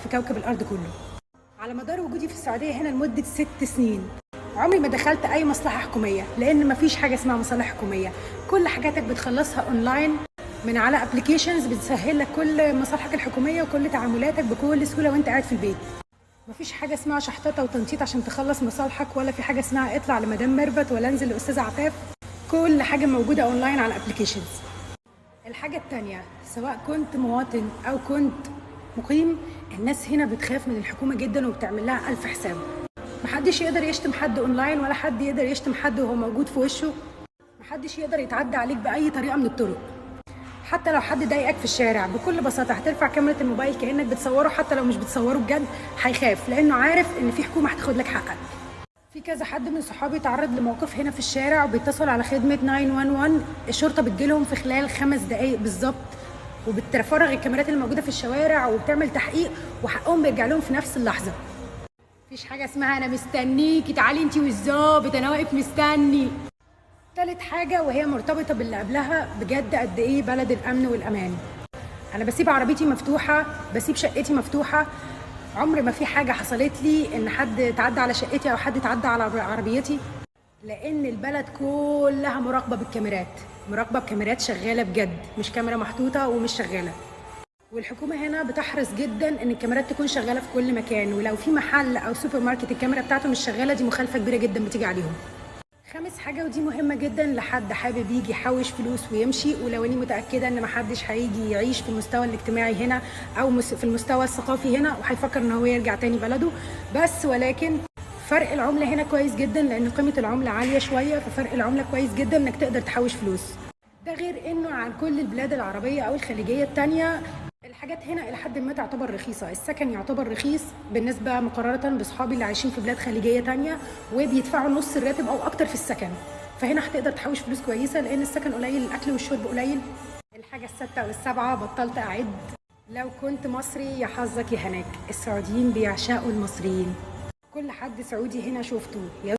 في كوكب الارض كله. على مدار وجودي في السعوديه هنا لمده 6 سنين عمري ما دخلت اي مصلحه حكوميه، لان مفيش حاجه اسمها مصالح حكوميه. كل حاجاتك بتخلصها اونلاين من على ابلكيشنز بتسهل لك كل مصالحك الحكوميه وكل تعاملاتك بكل سهوله وانت قاعد في البيت. مفيش حاجه اسمها شحططه وتنطيط عشان تخلص مصالحك، ولا في حاجه اسمها اطلع لمدام ميرفت ولا انزل لاستاذ عفاف. كل حاجه موجوده اونلاين على الابلكيشنز. الحاجه التانيه، سواء كنت مواطن او كنت مقيم، الناس هنا بتخاف من الحكومه جدا وبتعمل لها الف حساب. محدش يقدر يشتم حد اونلاين، ولا حد يقدر يشتم حد وهو موجود في وشه. محدش يقدر يتعدى عليك باي طريقه من الطرق. حتى لو حد ضايقك في الشارع بكل بساطه هترفع كاميرا الموبايل كانك بتصوره، حتى لو مش بتصوره بجد هيخاف، لانه عارف ان في حكومه هتاخد لك حقك. في كذا حد من صحابي تعرض لموقف هنا في الشارع وبيتصل على خدمه 911، الشرطه بتجيلهم في خلال 5 دقائق بالظبط، وبتفرغ الكاميرات اللي موجوده في الشوارع وبتعمل تحقيق، وحقهم بيرجع لهم في نفس اللحظه. مفيش حاجه اسمها انا مستنيكي تعالي انتي والظابط انا واقف مستني. تالت حاجه وهي مرتبطه باللي قبلها، بجد قد ايه بلد الامن والامان. انا بسيب عربيتي مفتوحه، بسيب شقتي مفتوحه. عمر ما في حاجه حصلت لي ان حد تعدى على شقتي او حد تعدى على عربيتي، لان البلد كلها مراقبه بالكاميرات، مراقبه بكاميرات شغاله بجد، مش كاميرا محطوطه ومش شغاله. والحكومه هنا بتحرص جدا ان الكاميرات تكون شغاله في كل مكان، ولو في محل او سوبر ماركت الكاميرا بتاعته مش شغاله دي مخالفه كبيره جدا بتيجي عليهم. خامس حاجة ودي مهمة جدا لحد حابب يجي يحوش فلوس ويمشي، ولو اني متأكدة ان محدش هيجي يعيش في المستوى الاجتماعي هنا او في المستوى الثقافي هنا وهيفكر ان هو يرجع تاني بلده، بس ولكن فرق العملة هنا كويس جدا، لان قيمة العملة عالية شوية، ففرق العملة كويس جدا انك تقدر تحوش فلوس. ده غير انه عن كل البلاد العربية او الخليجية التانية الحاجات هنا الى حد ما تعتبر رخيصه، السكن يعتبر رخيص بالنسبه مقارنه باصحابي اللي عايشين في بلاد خليجيه تانية وبيدفعوا نص الراتب او اكتر في السكن. فهنا هتقدر تحوش فلوس كويسه لان السكن قليل، الاكل والشرب قليل. الحاجه السادسه والسابعه بطلت اعد، لو كنت مصري يا حظك يا هناك، السعوديين بيعشقوا المصريين. كل حد سعودي هنا شفته